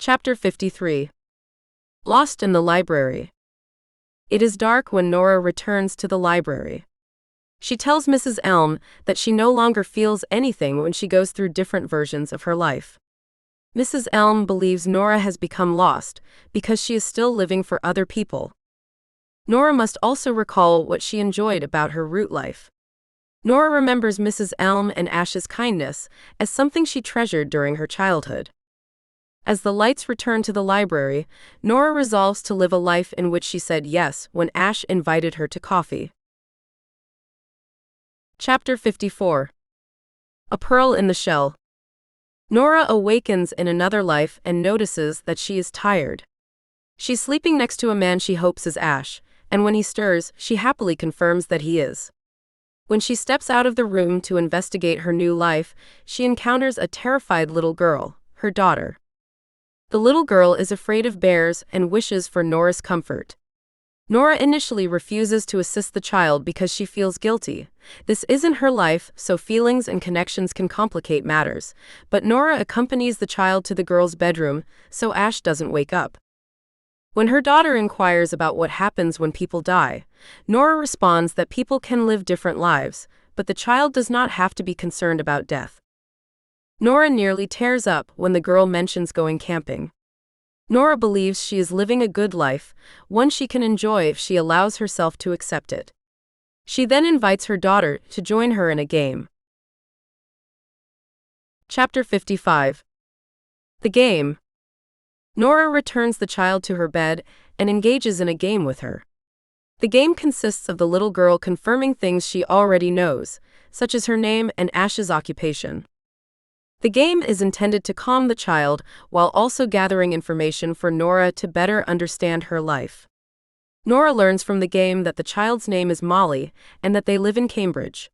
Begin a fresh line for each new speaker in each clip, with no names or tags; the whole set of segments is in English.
Chapter 53. Lost in the Library. It is dark when Nora returns to the library. She tells Mrs. Elm that she no longer feels anything when she goes through different versions of her life. Mrs. Elm believes Nora has become lost because she is still living for other people. Nora must also recall what she enjoyed about her root life. Nora remembers Mrs. Elm and Ash's kindness as something she treasured during her childhood. As the lights return to the library, Nora resolves to live a life in which she said yes when Ash invited her to coffee. Chapter 54. A Pearl in the Shell. Nora awakens in another life and notices that she is tired. She's sleeping next to a man she hopes is Ash, and when he stirs, she happily confirms that he is. When she steps out of the room to investigate her new life, she encounters a terrified little girl, her daughter. The little girl is afraid of bears and wishes for Nora's comfort. Nora initially refuses to assist the child because she feels guilty. This isn't her life, so feelings and connections can complicate matters, but Nora accompanies the child to the girl's bedroom so Ash doesn't wake up. When her daughter inquires about what happens when people die, Nora responds that people can live different lives, but the child does not have to be concerned about death. Nora nearly tears up when the girl mentions going camping. Nora believes she is living a good life, one she can enjoy if she allows herself to accept it. She then invites her daughter to join her in a game. Chapter 55. The Game. Nora returns the child to her bed and engages in a game with her. The game consists of the little girl confirming things she already knows, such as her name and Ash's occupation. The game is intended to calm the child while also gathering information for Nora to better understand her life. Nora learns from the game that the child's name is Molly and that they live in Cambridge.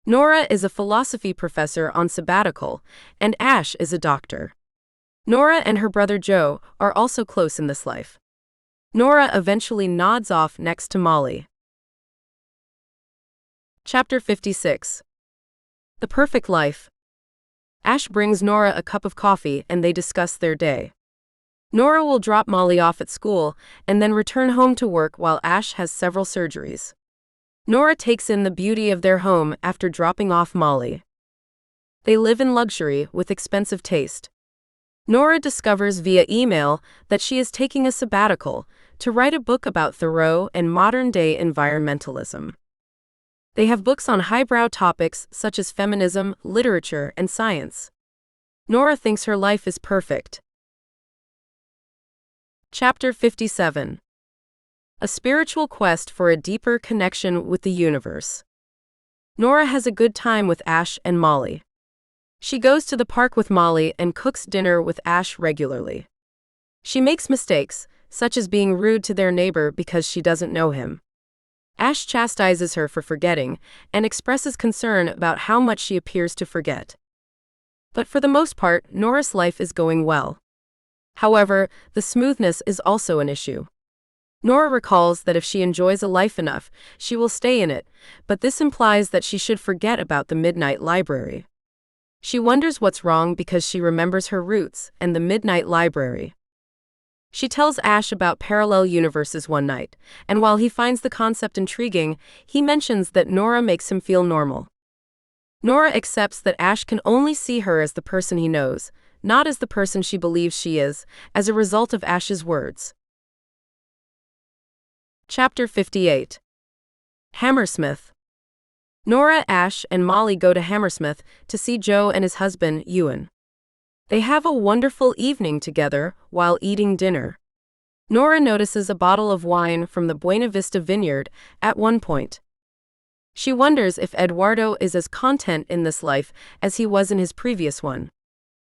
Nora is a philosophy professor on sabbatical, and Ash is a doctor. Nora and her brother Joe are also close in this life. Nora eventually nods off next to Molly. Chapter 56. The Perfect Life. Ash brings Nora a cup of coffee and they discuss their day. Nora will drop Molly off at school and then return home to work while Ash has several surgeries. Nora takes in the beauty of their home after dropping off Molly. They live in luxury with expensive taste. Nora discovers via email that she is taking a sabbatical to write a book about Thoreau and modern-day environmentalism. They have books on highbrow topics such as feminism, literature, and science. Nora thinks her life is perfect. Chapter 57. A Spiritual Quest for a Deeper Connection with the Universe. Nora has a good time with Ash and Molly. She goes to the park with Molly and cooks dinner with Ash regularly. She makes mistakes, such as being rude to their neighbor because she doesn't know him. Ash chastises her for forgetting and expresses concern about how much she appears to forget. But for the most part, Nora's life is going well. However, the smoothness is also an issue. Nora recalls that if she enjoys a life enough, she will stay in it, but this implies that she should forget about the midnight library. She wonders what's wrong because she remembers her roots and the midnight library. She tells Ash about parallel universes one night, and while he finds the concept intriguing, he mentions that Nora makes him feel normal. Nora accepts that Ash can only see her as the person he knows, not as the person she believes she is, as a result of Ash's words. Chapter 58. Hammersmith. Nora, Ash, and Molly go to Hammersmith to see Joe and his husband, Ewan. They have a wonderful evening together while eating dinner. Nora notices a bottle of wine from the Buena Vista vineyard at one point. She wonders if Eduardo is as content in this life as he was in his previous one.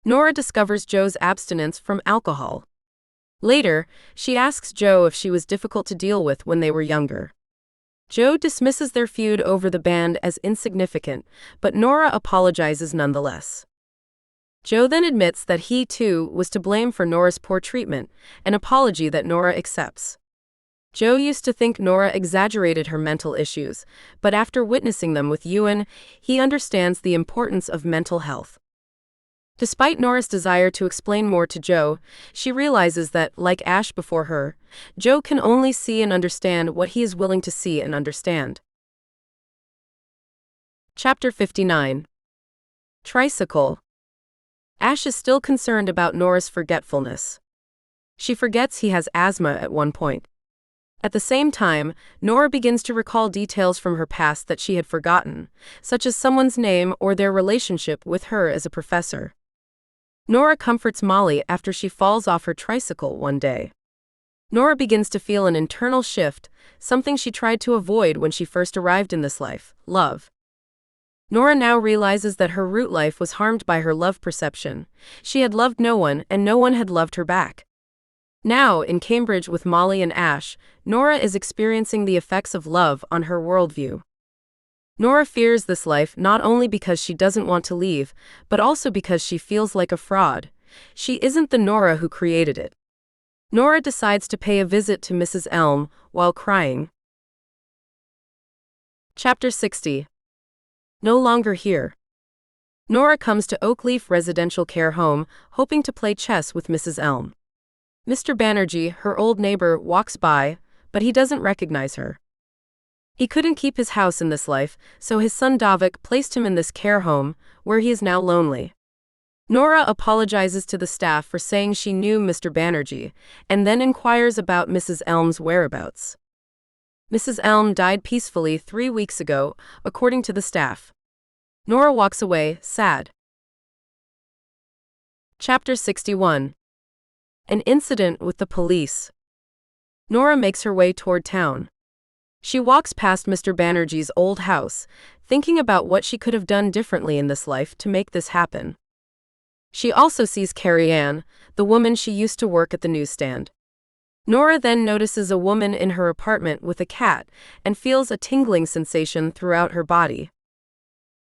Nora discovers Joe's abstinence from alcohol. Later, she asks Joe if she was difficult to deal with when they were younger. Joe dismisses their feud over the band as insignificant, but Nora apologizes nonetheless. Joe then admits that he, too, was to blame for Nora's poor treatment, an apology that Nora accepts. Joe used to think Nora exaggerated her mental issues, but after witnessing them with Ewan, he understands the importance of mental health. Despite Nora's desire to explain more to Joe, she realizes that, like Ash before her, Joe can only see and understand what he is willing to see and understand. Chapter 59. Tricycle. Ash is still concerned about Nora's forgetfulness. She forgets he has asthma at one point. At the same time, Nora begins to recall details from her past that she had forgotten, such as someone's name or their relationship with her as a professor. Nora comforts Molly after she falls off her tricycle one day. Nora begins to feel an internal shift, something she tried to avoid when she first arrived in this life: love. Nora now realizes that her root life was harmed by her love perception. She had loved no one, and no one had loved her back. Now, in Cambridge with Molly and Ash, Nora is experiencing the effects of love on her worldview. Nora fears this life not only because she doesn't want to leave, but also because she feels like a fraud. She isn't the Nora who created it. Nora decides to pay a visit to Mrs. Elm while crying. Chapter 60. No longer here. Nora comes to Oakleaf Residential Care Home, hoping to play chess with Mrs. Elm. Mr. Banerjee, her old neighbor, walks by, but he doesn't recognize her. He couldn't keep his house in this life, so his son Davik placed him in this care home, where he is now lonely. Nora apologizes to the staff for saying she knew Mr. Banerjee, and then inquires about Mrs. Elm's whereabouts. Mrs. Elm died peacefully 3 weeks ago, according to the staff. Nora walks away, sad. Chapter 61. An incident with the police. Nora makes her way toward town. She walks past Mr. Banerjee's old house, thinking about what she could have done differently in this life to make this happen. She also sees Carrie Ann, the woman she used to work at the newsstand. Nora then notices a woman in her apartment with a cat and feels a tingling sensation throughout her body.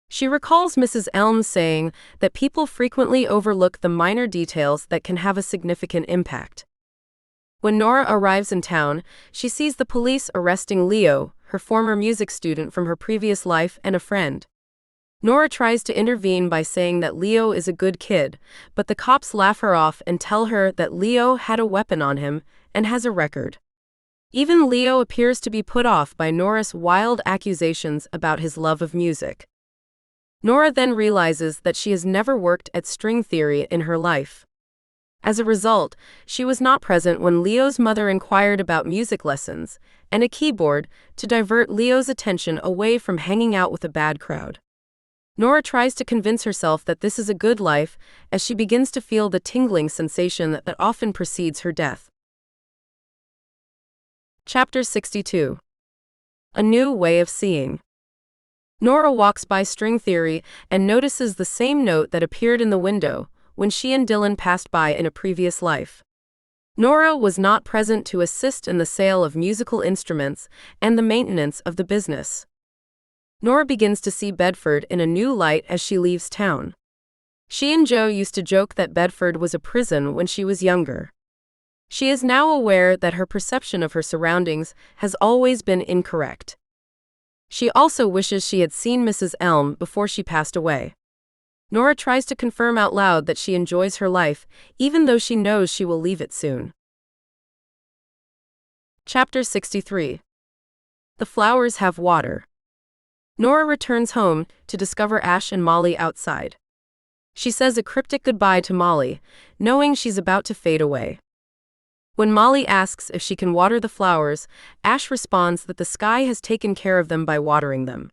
She recalls Mrs. Elm saying that people frequently overlook the minor details that can have a significant impact. When Nora arrives in town, she sees the police arresting Leo, her former music student from her previous life and a friend. Nora tries to intervene by saying that Leo is a good kid, but the cops laugh her off and tell her that Leo had a weapon on him and has a record. Even Leo appears to be put off by Nora's wild accusations about his love of music. Nora then realizes that she has never worked at string theory in her life. As a result, she was not present when Leo's mother inquired about music lessons and a keyboard to divert Leo's attention away from hanging out with a bad crowd. Nora tries to convince herself that this is a good life as she begins to feel the tingling sensation that often precedes her death. Chapter 62. A new way of seeing. Nora walks by string theory and notices the same note that appeared in the window when she and Dylan passed by in a previous life. Nora was not present to assist in the sale of musical instruments and the maintenance of the business. Nora begins to see Bedford in a new light as she leaves town. She and Joe used to joke that Bedford was a prison when she was younger. She is now aware that her perception of her surroundings has always been incorrect. She also wishes she had seen Mrs. Elm before she passed away. Nora tries to confirm out loud that she enjoys her life, even though she knows she will leave it soon. Chapter 63. The flowers have water. Nora returns home to discover Ash and Molly outside. She says a cryptic goodbye to Molly, knowing she's about to fade away. When Molly asks if she can water the flowers, Ash responds that the sky has taken care of them by watering them.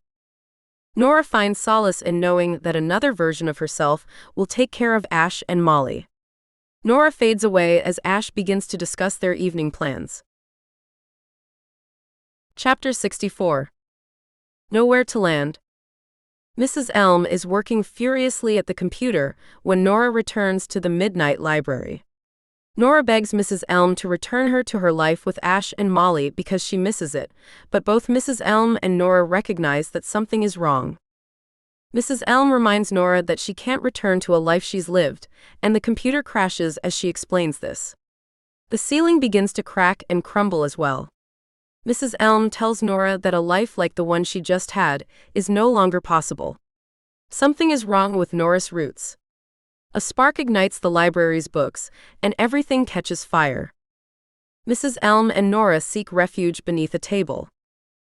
Nora finds solace in knowing that another version of herself will take care of Ash and Molly. Nora fades away as Ash begins to discuss their evening plans. Chapter 64. Nowhere to land. Mrs. Elm is working furiously at the computer when Nora returns to the midnight library. Nora begs Mrs. Elm to return her to her life with Ash and Molly because she misses it, but both Mrs. Elm and Nora recognize that something is wrong. Mrs. Elm reminds Nora that she can't return to a life she's lived, and the computer crashes as she explains this. The ceiling begins to crack and crumble as well. Mrs. Elm tells Nora that a life like the one she just had is no longer possible. Something is wrong with Nora's roots. A spark ignites the library's books, and everything catches fire. Mrs. Elm and Nora seek refuge beneath a table.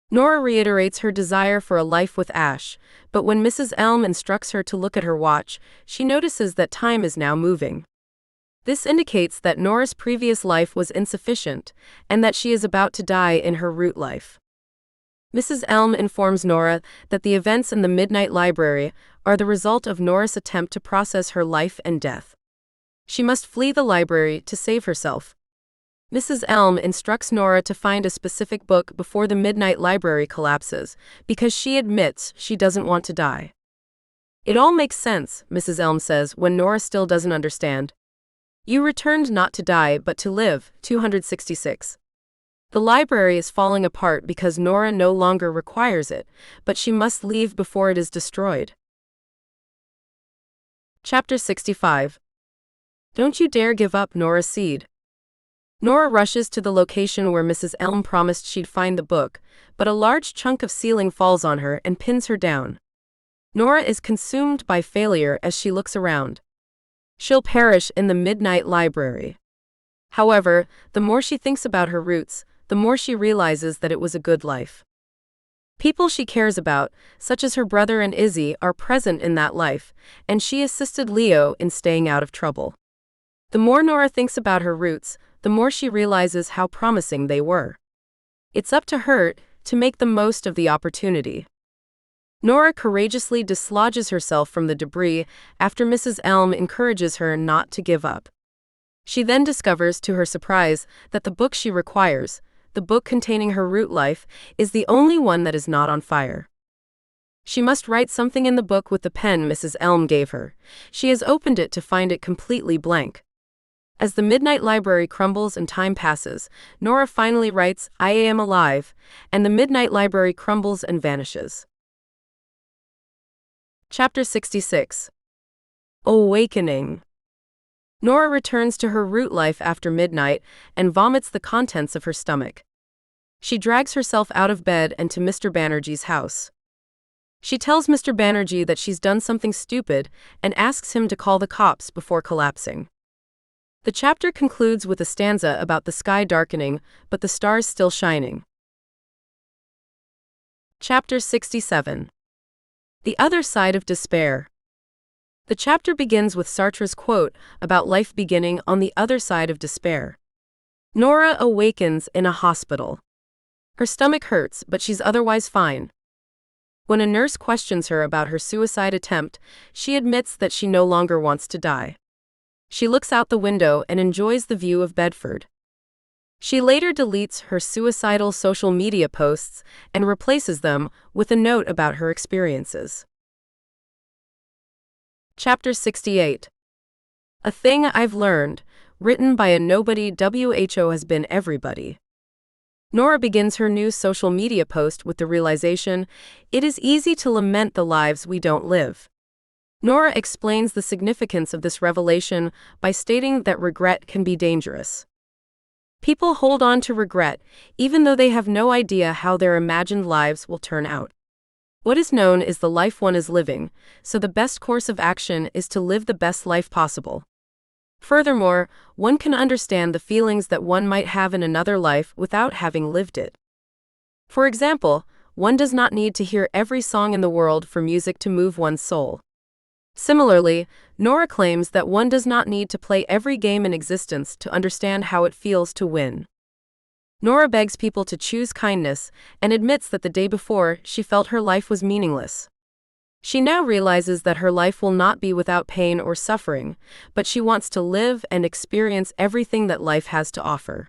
Nora reiterates her desire for a life with Ash, but when Mrs. Elm instructs her to look at her watch, she notices that time is now moving. This indicates that Nora's previous life was insufficient, and that she is about to die in her root life. Mrs. Elm informs Nora that the events in the Midnight Library are the result of Nora's attempt to process her life and death. She must flee the library to save herself. Mrs. Elm instructs Nora to find a specific book before the Midnight Library collapses, because she admits she doesn't want to die. It all makes sense, Mrs. Elm says when Nora still doesn't understand. You returned not to die but to live, 266. The library is falling apart because Nora no longer requires it, but she must leave before it is destroyed. Chapter 65. Don't you dare give up Nora's seed. Nora rushes to the location where Mrs. Elm promised she'd find the book, but a large chunk of ceiling falls on her and pins her down. Nora is consumed by failure as she looks around. She'll perish in the Midnight Library. However, the more she thinks about her roots, the more she realizes that it was a good life. People she cares about, such as her brother and Izzy, are present in that life, and she assisted Leo in staying out of trouble. The more Nora thinks about her roots, the more she realizes how promising they were. It's up to her to make the most of the opportunity. Nora courageously dislodges herself from the debris after Mrs. Elm encourages her not to give up. She then discovers, to her surprise, that the book she requires, the book containing her root life, is the only one that is not on fire. She must write something in the book with the pen Mrs. Elm gave her. She has opened it to find it completely blank. As the Midnight Library crumbles and time passes, Nora finally writes, "I am alive," and the Midnight Library crumbles and vanishes. Chapter 66. Awakening. Nora returns to her root life after midnight and vomits the contents of her stomach. She drags herself out of bed and to Mr. Banerjee's house. She tells Mr. Banerjee that she's done something stupid and asks him to call the cops before collapsing. The chapter concludes with a stanza about the sky darkening, but the stars still shining. Chapter 67. The Other Side of Despair. The chapter begins with Sartre's quote about life beginning on the other side of despair. Nora awakens in a hospital. Her stomach hurts, but she's otherwise fine. When a nurse questions her about her suicide attempt, she admits that she no longer wants to die. She looks out the window and enjoys the view of Bedford. She later deletes her suicidal social media posts and replaces them with a note about her experiences. Chapter 68. A Thing I've Learned, written by a nobody who has been everybody. Nora begins her new social media post with the realization, it is easy to lament the lives we don't live. Nora explains the significance of this revelation by stating that regret can be dangerous. People hold on to regret, even though they have no idea how their imagined lives will turn out. What is known is the life one is living, so the best course of action is to live the best life possible. Furthermore, one can understand the feelings that one might have in another life without having lived it. For example, one does not need to hear every song in the world for music to move one's soul. Similarly, Nora claims that one does not need to play every game in existence to understand how it feels to win. Nora begs people to choose kindness and admits that the day before she felt her life was meaningless. She now realizes that her life will not be without pain or suffering, but she wants to live and experience everything that life has to offer.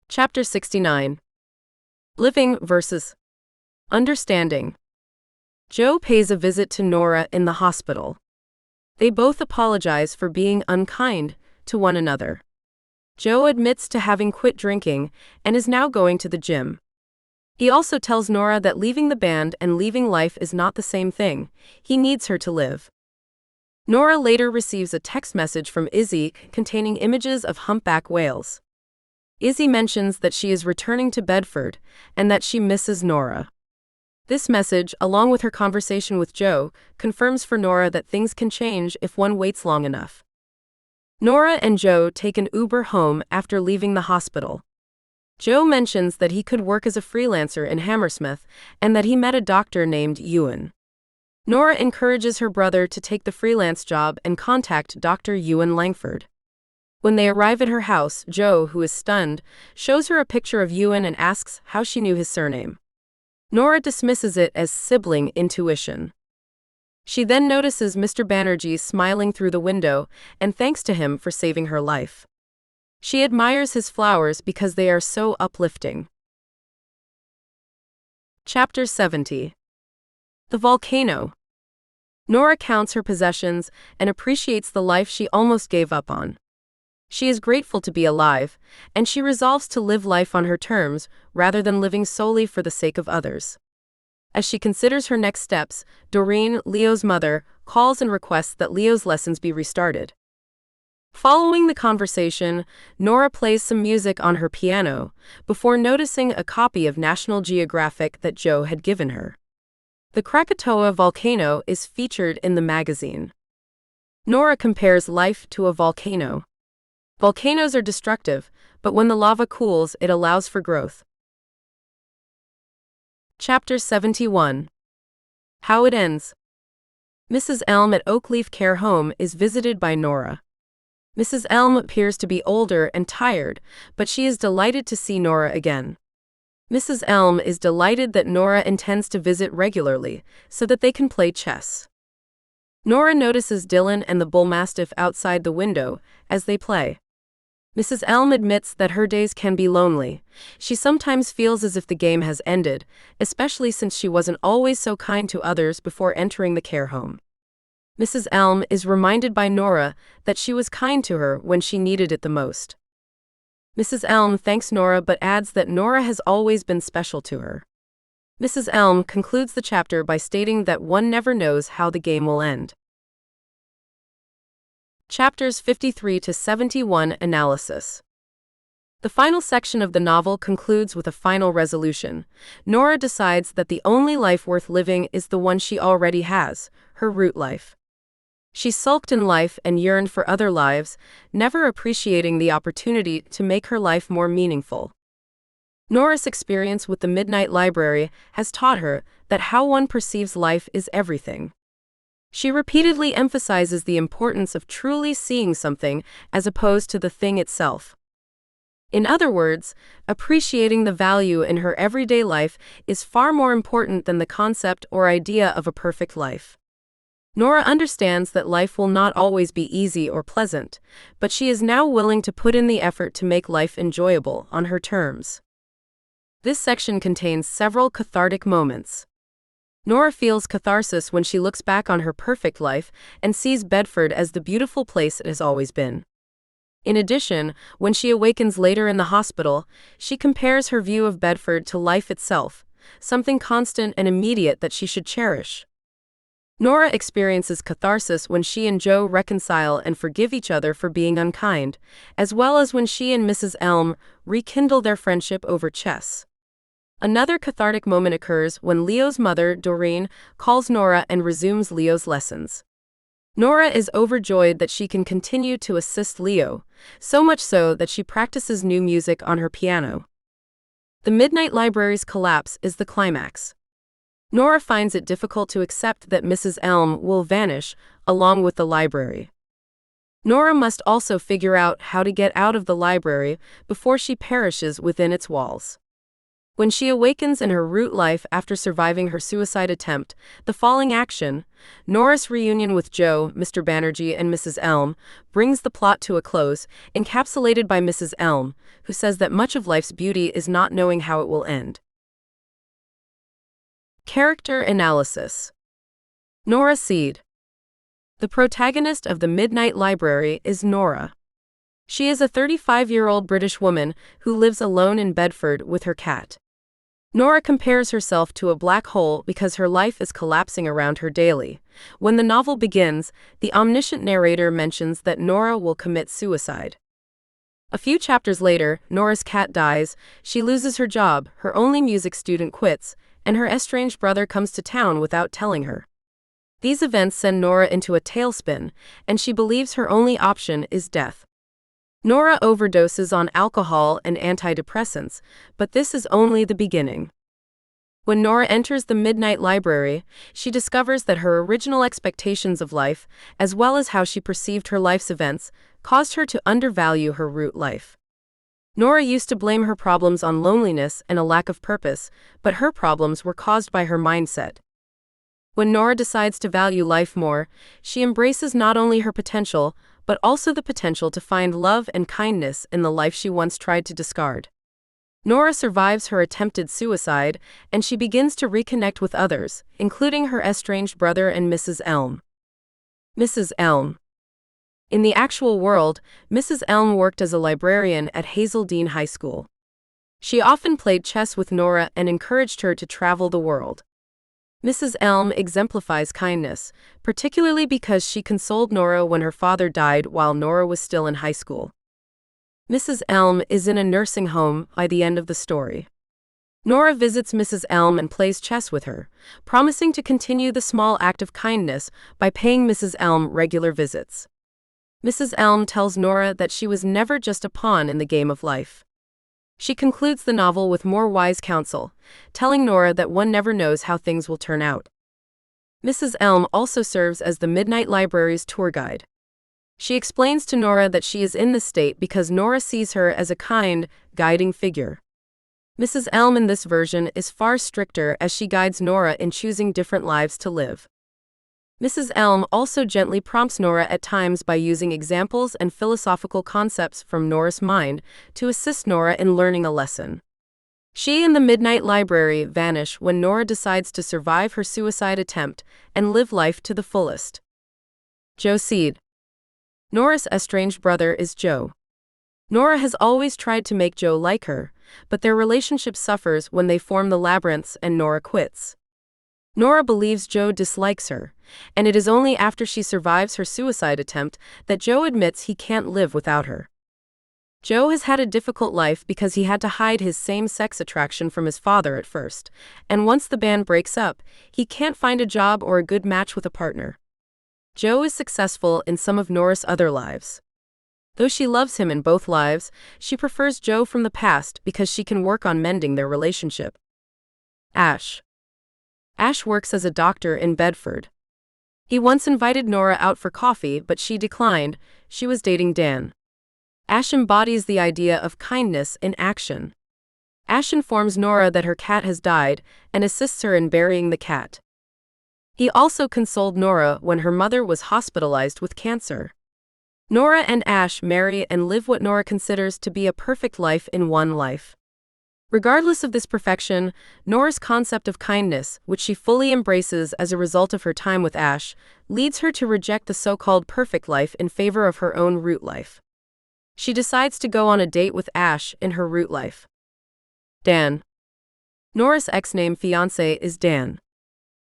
Chapter 69. Living versus Understanding. Joe pays a visit to Nora in the hospital. They both apologize for being unkind to one another. Joe admits to having quit drinking and is now going to the gym. He also tells Nora that leaving the band and leaving life is not the same thing. He needs her to live. Nora later receives a text message from Izzy containing images of humpback whales. Izzy mentions that she is returning to Bedford and that she misses Nora. This message, along with her conversation with Joe, confirms for Nora that things can change if one waits long enough. Nora and Joe take an Uber home after leaving the hospital. Joe mentions that he could work as a freelancer in Hammersmith and that he met a doctor named Ewan. Nora encourages her brother to take the freelance job and contact Dr. Ewan Langford. When they arrive at her house, Joe, who is stunned, shows her a picture of Ewan and asks how she knew his surname. Nora dismisses it as sibling intuition. She then notices Mr. Banerjee smiling through the window and thanks to him for saving her life. She admires his flowers because they are so uplifting. Chapter 70. The Volcano. Nora counts her possessions and appreciates the life she almost gave up on. She is grateful to be alive, and she resolves to live life on her terms rather than living solely for the sake of others. As she considers her next steps, Doreen, Leo's mother, calls and requests that Leo's lessons be restarted. Following the conversation, Nora plays some music on her piano before noticing a copy of National Geographic that Joe had given her. The Krakatoa volcano is featured in the magazine. Nora compares life to a volcano. Volcanoes are destructive, but when the lava cools, it allows for growth. Chapter 71. How it ends. Mrs. Elm at Oakleaf Care Home is visited by Nora. Mrs. Elm appears to be older and tired, but she is delighted to see Nora again. Mrs. Elm is delighted that Nora intends to visit regularly, so that they can play chess. Nora notices Dylan and the bull mastiff outside the window as they play. Mrs. Elm admits that her days can be lonely. She sometimes feels as if the game has ended, especially since she wasn't always so kind to others before entering the care home. Mrs. Elm is reminded by Nora that she was kind to her when she needed it the most. Mrs. Elm thanks Nora but adds that Nora has always been special to her. Mrs. Elm concludes the chapter by stating that one never knows how the game will end. Chapters 53 to 71 Analysis. The final section of the novel concludes with a final resolution. Nora decides that the only life worth living is the one she already has, her root life. She sulked in life and yearned for other lives, never appreciating the opportunity to make her life more meaningful. Nora's experience with the Midnight Library has taught her that how one perceives life is everything. She repeatedly emphasizes the importance of truly seeing something as opposed to the thing itself. In other words, appreciating the value in her everyday life is far more important than the concept or idea of a perfect life. Nora understands that life will not always be easy or pleasant, but she is now willing to put in the effort to make life enjoyable on her terms. This section contains several cathartic moments. Nora feels catharsis when she looks back on her perfect life and sees Bedford as the beautiful place it has always been. In addition, when she awakens later in the hospital, she compares her view of Bedford to life itself, something constant and immediate that she should cherish. Nora experiences catharsis when she and Joe reconcile and forgive each other for being unkind, as well as when she and Mrs. Elm rekindle their friendship over chess. Another cathartic moment occurs when Leo's mother, Doreen, calls Nora and resumes Leo's lessons. Nora is overjoyed that she can continue to assist Leo, so much so that she practices new music on her piano. The Midnight Library's collapse is the climax. Nora finds it difficult to accept that Mrs. Elm will vanish, along with the library. Nora must also figure out how to get out of the library before she perishes within its walls. When she awakens in her root life after surviving her suicide attempt, the falling action, Nora's reunion with Joe, Mr. Banerjee, and Mrs. Elm, brings the plot to a close, encapsulated by Mrs. Elm, who says that much of life's beauty is not knowing how it will end. Character Analysis. Nora Seed. The protagonist of The Midnight Library is Nora. She is a 35-year-old British woman who lives alone in Bedford with her cat. Nora compares herself to a black hole because her life is collapsing around her daily. When the novel begins, the omniscient narrator mentions that Nora will commit suicide. A few chapters later, Nora's cat dies, she loses her job, her only music student quits, and her estranged brother comes to town without telling her. These events send Nora into a tailspin, and she believes her only option is death. Nora overdoses on alcohol and antidepressants, but this is only the beginning. When Nora enters the Midnight Library, she discovers that her original expectations of life, as well as how she perceived her life's events, caused her to undervalue her root life. Nora used to blame her problems on loneliness and a lack of purpose, but her problems were caused by her mindset. When Nora decides to value life more, she embraces not only her potential, but also the potential to find love and kindness in the life she once tried to discard. Nora survives her attempted suicide, and she begins to reconnect with others, including her estranged brother and Mrs. Elm. Mrs. Elm. In the actual world, Mrs. Elm worked as a librarian at Hazeldean High School. She often played chess with Nora and encouraged her to travel the world. Mrs. Elm exemplifies kindness, particularly because she consoled Nora when her father died while Nora was still in high school. Mrs. Elm is in a nursing home by the end of the story. Nora visits Mrs. Elm and plays chess with her, promising to continue the small act of kindness by paying Mrs. Elm regular visits. Mrs. Elm tells Nora that she was never just a pawn in the game of life. She concludes the novel with more wise counsel, telling Nora that one never knows how things will turn out. Mrs. Elm also serves as the Midnight Library's tour guide. She explains to Nora that she is in this state because Nora sees her as a kind, guiding figure. Mrs. Elm in this version is far stricter as she guides Nora in choosing different lives to live. Mrs. Elm also gently prompts Nora at times by using examples and philosophical concepts from Nora's mind to assist Nora in learning a lesson. She and the Midnight Library vanish when Nora decides to survive her suicide attempt and live life to the fullest. Joe Seed. Nora's estranged brother is Joe. Nora has always tried to make Joe like her, but their relationship suffers when they form the labyrinths and Nora quits. Nora believes Joe dislikes her, and it is only after she survives her suicide attempt that Joe admits he can't live without her. Joe has had a difficult life because he had to hide his same-sex attraction from his father at first, and once the band breaks up, he can't find a job or a good match with a partner. Joe is successful in some of Nora's other lives. Though she loves him in both lives, she prefers Joe from the past because she can work on mending their relationship. Ash. Ash works as a doctor in Bedford. He once invited Nora out for coffee, but she declined. She was dating Dan. Ash embodies the idea of kindness in action. Ash informs Nora that her cat has died and assists her in burying the cat. He also consoled Nora when her mother was hospitalized with cancer. Nora and Ash marry and live what Nora considers to be a perfect life in one life. Regardless of this perfection, Nora's concept of kindness, which she fully embraces as a result of her time with Ash, leads her to reject the so-called perfect life in favor of her own root life. She decides to go on a date with Ash in her root life. Dan. Nora's ex-name fiancé is Dan.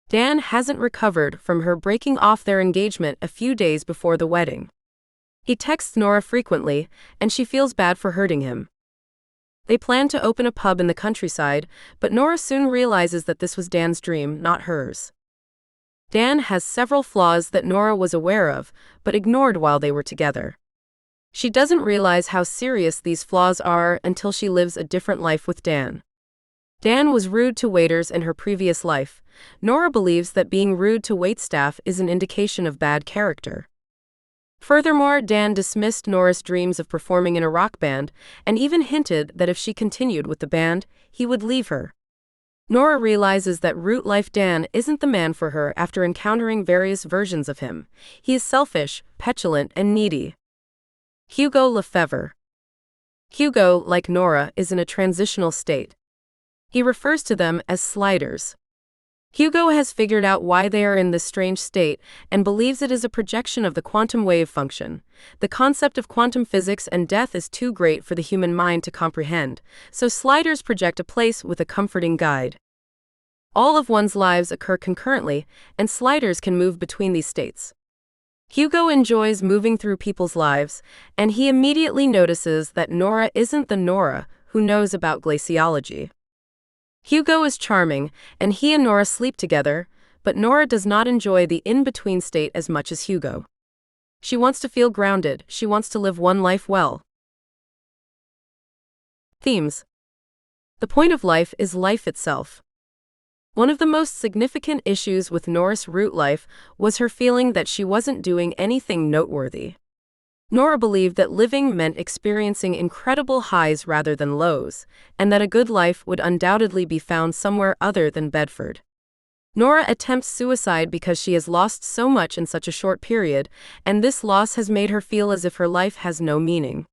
Dan hasn't recovered from her breaking off their engagement a few days before the wedding. He texts Nora frequently, and she feels bad for hurting him. They plan to open a pub in the countryside, but Nora soon realizes that this was Dan's dream, not hers. Dan has several flaws that Nora was aware of, but ignored while they were together. She doesn't realize how serious these flaws are until she lives a different life with Dan. Dan was rude to waiters in her previous life. Nora believes that being rude to waitstaff is an indication of bad character. Furthermore, Dan dismissed Nora's dreams of performing in a rock band, and even hinted that if she continued with the band, he would leave her. Nora realizes that root life Dan isn't the man for her after encountering various versions of him. He is selfish, petulant, and needy. Hugo Lefevre. Hugo, like Nora, is in a transitional state. He refers to them as sliders. Hugo has figured out why they are in this strange state and believes it is a projection of the quantum wave function. The concept of quantum physics and death is too great for the human mind to comprehend, so sliders project a place with a comforting guide. All of one's lives occur concurrently, and sliders can move between these states. Hugo enjoys moving through people's lives, and he immediately notices that Nora isn't the Nora who knows about glaciology. Hugo is charming, and he and Nora sleep together, but Nora does not enjoy the in-between state as much as Hugo. She wants to feel grounded, she wants to live one life well. Themes. The point of life is life itself. One of the most significant issues with Nora's root life was her feeling that she wasn't doing anything noteworthy. Nora believed that living meant experiencing incredible highs rather than lows, and that a good life would undoubtedly be found somewhere other than Bedford. Nora attempts suicide because she has lost so much in such a short period, and this loss has made her feel as if her life has no meaning.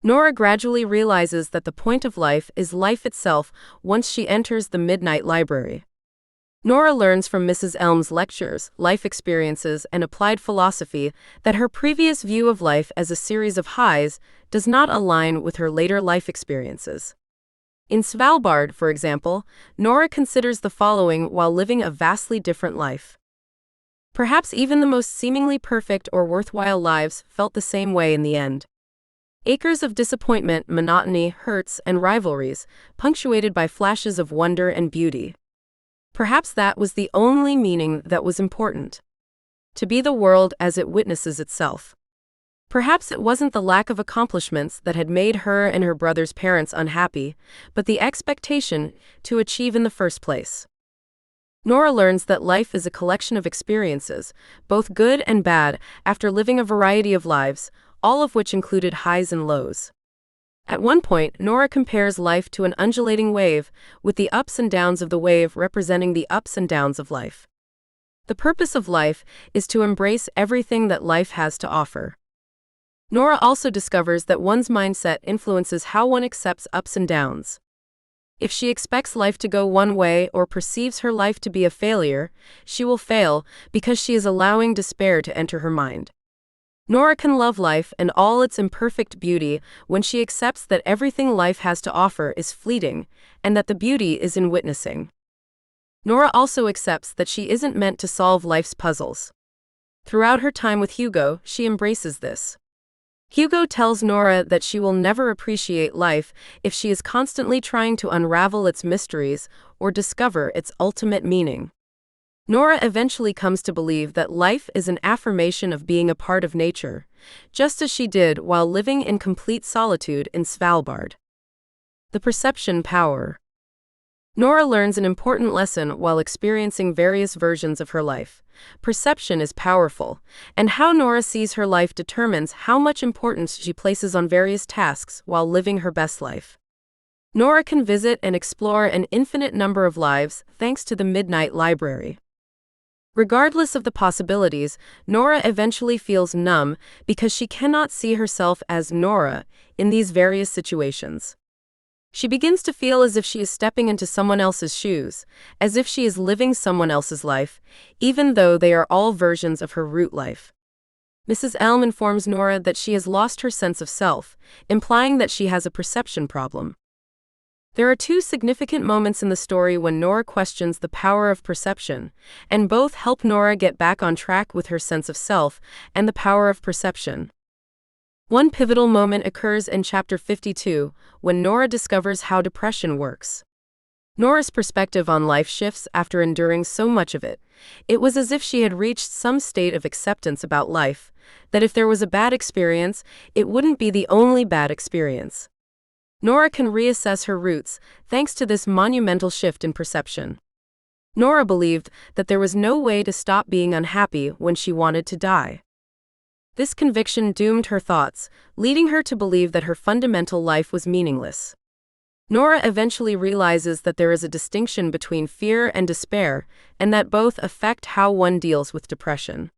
Nora gradually realizes that the point of life is life itself once she enters the Midnight Library. Nora learns from Mrs. Elm's lectures, life experiences, and applied philosophy that her previous view of life as a series of highs does not align with her later life experiences. In Svalbard, for example, Nora considers the following while living a vastly different life. Perhaps even the most seemingly perfect or worthwhile lives felt the same way in the end. Acres of disappointment, monotony, hurts, and rivalries, punctuated by flashes of wonder and beauty. Perhaps that was the only meaning that was important. To be the world as it witnesses itself. Perhaps it wasn't the lack of accomplishments that had made her and her brother's parents unhappy, but the expectation to achieve in the first place. Nora learns that life is a collection of experiences, both good and bad, after living a variety of lives, all of which included highs and lows. At one point, Nora compares life to an undulating wave, with the ups and downs of the wave representing the ups and downs of life. The purpose of life is to embrace everything that life has to offer. Nora also discovers that one's mindset influences how one accepts ups and downs. If she expects life to go one way or perceives her life to be a failure, she will fail because she is allowing despair to enter her mind. Nora can love life and all its imperfect beauty when she accepts that everything life has to offer is fleeting, and that the beauty is in witnessing. Nora also accepts that she isn't meant to solve life's puzzles. Throughout her time with Hugo, she embraces this. Hugo tells Nora that she will never appreciate life if she is constantly trying to unravel its mysteries or discover its ultimate meaning. Nora eventually comes to believe that life is an affirmation of being a part of nature, just as she did while living in complete solitude in Svalbard. The perception power. Nora learns an important lesson while experiencing various versions of her life. Perception is powerful, and how Nora sees her life determines how much importance she places on various tasks while living her best life. Nora can visit and explore an infinite number of lives thanks to the Midnight Library. Regardless of the possibilities, Nora eventually feels numb because she cannot see herself as Nora in these various situations. She begins to feel as if she is stepping into someone else's shoes, as if she is living someone else's life, even though they are all versions of her root life. Mrs. Elm informs Nora that she has lost her sense of self, implying that she has a perception problem. There are two significant moments in the story when Nora questions the power of perception, and both help Nora get back on track with her sense of self and the power of perception. One pivotal moment occurs in chapter 52, when Nora discovers how depression works. Nora's perspective on life shifts after enduring so much of it. It was as if she had reached some state of acceptance about life, that if there was a bad experience, it wouldn't be the only bad experience. Nora can reassess her roots thanks to this monumental shift in perception. Nora believed that there was no way to stop being unhappy when she wanted to die. This conviction doomed her thoughts, leading her to believe that her fundamental life was meaningless. Nora eventually realizes that there is a distinction between fear and despair, and that both affect how one deals with depression.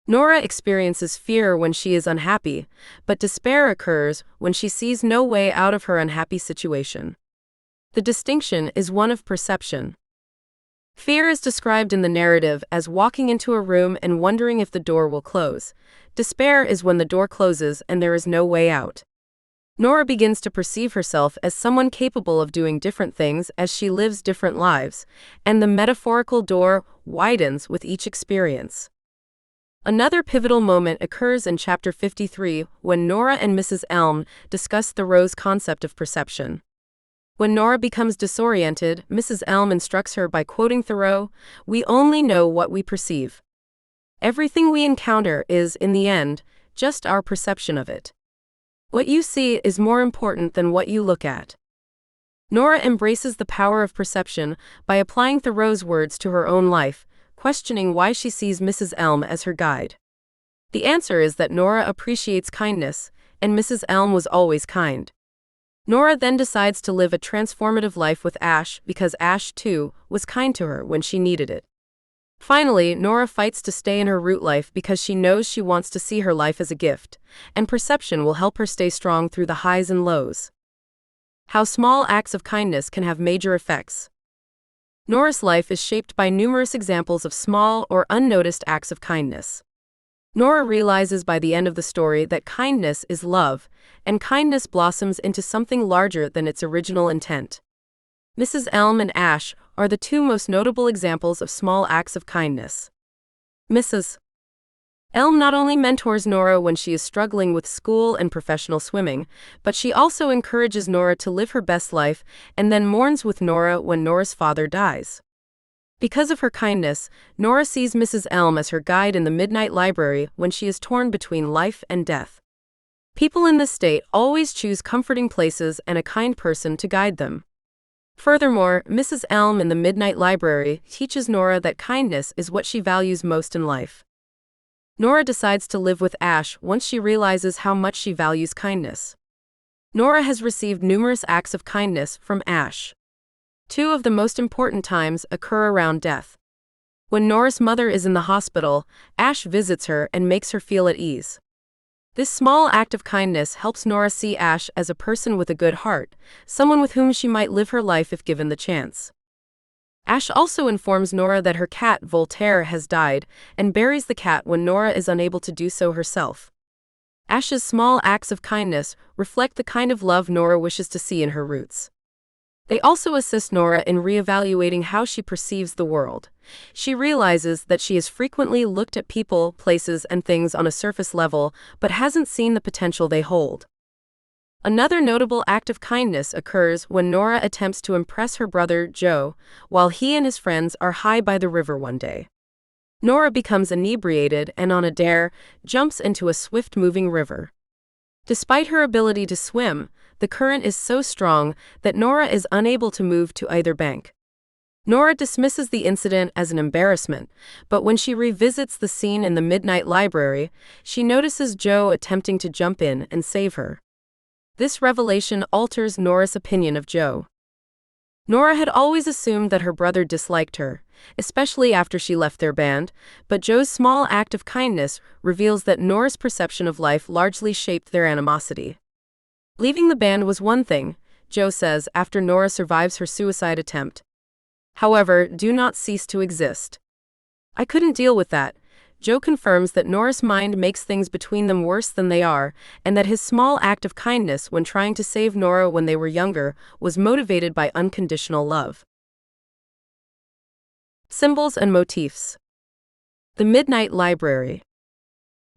Nora experiences fear when she is unhappy, but despair occurs when she sees no way out of her unhappy situation. The distinction is one of perception. Fear is described in the narrative as walking into a room and wondering if the door will close. Despair is when the door closes and there is no way out. Nora begins to perceive herself as someone capable of doing different things as she lives different lives, and the metaphorical door widens with each experience. Another pivotal moment occurs in chapter 53 when Nora and Mrs. Elm discuss Thoreau's concept of perception. When Nora becomes disoriented, Mrs. Elm instructs her by quoting Thoreau, "We only know what we perceive. Everything we encounter is, in the end, just our perception of it. What you see is more important than what you look at." Nora embraces the power of perception by applying Thoreau's words to her own life, questioning why she sees Mrs. Elm as her guide. The answer is that Nora appreciates kindness, and Mrs. Elm was always kind. Nora then decides to live a transformative life with Ash because Ash, too, was kind to her when she needed it. Finally, Nora fights to stay in her root life because she knows she wants to see her life as a gift, and perception will help her stay strong through the highs and lows. How small acts of kindness can have major effects. Nora's life is shaped by numerous examples of small or unnoticed acts of kindness. Nora realizes by the end of the story that kindness is love, and kindness blossoms into something larger than its original intent. Mrs. Elm and Ash are the two most notable examples of small acts of kindness. Mrs. Elm not only mentors Nora when she is struggling with school and professional swimming, but she also encourages Nora to live her best life and then mourns with Nora when Nora's father dies. Because of her kindness, Nora sees Mrs. Elm as her guide in the midnight library when she is torn between life and death. People in this state always choose comforting places and a kind person to guide them. Furthermore, Mrs. Elm in the midnight library teaches Nora that kindness is what she values most in life. Nora decides to live with Ash once she realizes how much she values kindness. Nora has received numerous acts of kindness from Ash. Two of the most important times occur around death. When Nora's mother is in the hospital, Ash visits her and makes her feel at ease. This small act of kindness helps Nora see Ash as a person with a good heart, someone with whom she might live her life if given the chance. Ash also informs Nora that her cat, Voltaire, has died, and buries the cat when Nora is unable to do so herself. Ash's small acts of kindness reflect the kind of love Nora wishes to see in her roots. They also assist Nora in reevaluating how she perceives the world. She realizes that she has frequently looked at people, places, and things on a surface level, but hasn't seen the potential they hold. Another notable act of kindness occurs when Nora attempts to impress her brother, Joe, while he and his friends are high by the river one day. Nora becomes inebriated and, on a dare, jumps into a swift-moving river. Despite her ability to swim, the current is so strong that Nora is unable to move to either bank. Nora dismisses the incident as an embarrassment, but when she revisits the scene in the midnight library, she notices Joe attempting to jump in and save her. This revelation alters Nora's opinion of Joe. Nora had always assumed that her brother disliked her, especially after she left their band, but Joe's small act of kindness reveals that Nora's perception of life largely shaped their animosity. Leaving the band was one thing, Joe says after Nora survives her suicide attempt. However, do not cease to exist. I couldn't deal with that. Joe confirms that Nora's mind makes things between them worse than they are, and that his small act of kindness when trying to save Nora when they were younger was motivated by unconditional love. Symbols and motifs. The Midnight Library.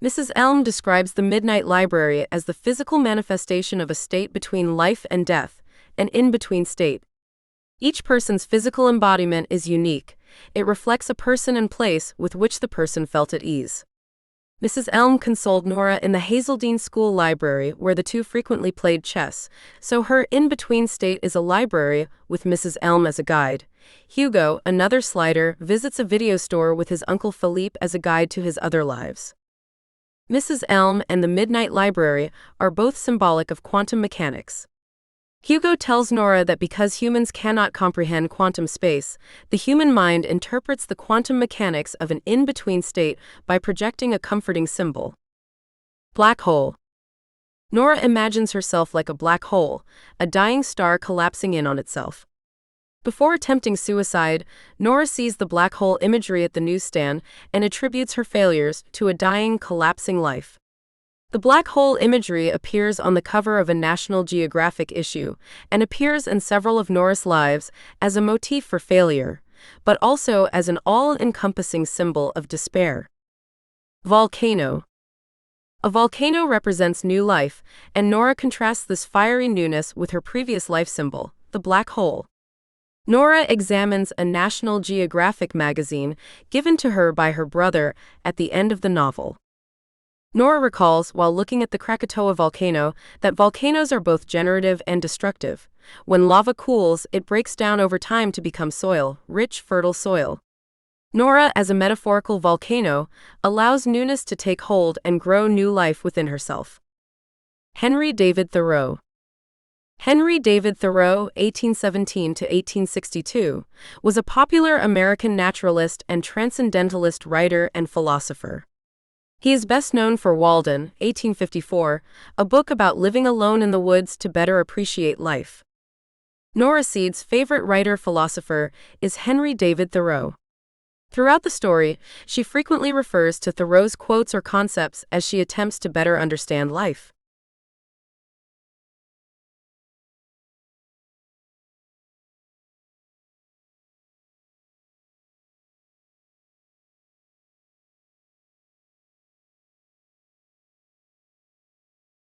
Mrs. Elm describes the Midnight Library as the physical manifestation of a state between life and death, an in-between state. Each person's physical embodiment is unique. It reflects a person and place with which the person felt at ease. Mrs. Elm consoled Nora in the Hazeldean School library where the two frequently played chess, so her in-between state is a library with Mrs. Elm as a guide. Hugo, another slider, visits a video store with his uncle Philippe as a guide to his other lives. Mrs. Elm and the Midnight Library are both symbolic of quantum mechanics. Hugo tells Nora that because humans cannot comprehend quantum space, the human mind interprets the quantum mechanics of an in-between state by projecting a comforting symbol. Black hole. Nora imagines herself like a black hole, a dying star collapsing in on itself. Before attempting suicide, Nora sees the black hole imagery at the newsstand and attributes her failures to a dying, collapsing life. The black hole imagery appears on the cover of a National Geographic issue and appears in several of Nora's lives as a motif for failure, but also as an all-encompassing symbol of despair. Volcano. A volcano represents new life, and Nora contrasts this fiery newness with her previous life symbol, The Black Hole. Nora examines a National Geographic magazine given to her by her brother at the end of the novel. Nora recalls, while looking at the Krakatoa volcano, that volcanoes are both generative and destructive. When lava cools, it breaks down over time to become soil, rich, fertile soil. Nora, as a metaphorical volcano, allows newness to take hold and grow new life within herself. Henry David Thoreau. Henry David Thoreau, 1817 to 1862, was a popular American naturalist and transcendentalist writer and philosopher. He is best known for Walden, 1854, a book about living alone in the woods to better appreciate life. Nora Seed's favorite writer-philosopher is Henry David Thoreau. Throughout the story, she frequently refers to Thoreau's quotes or concepts as she attempts to better understand life.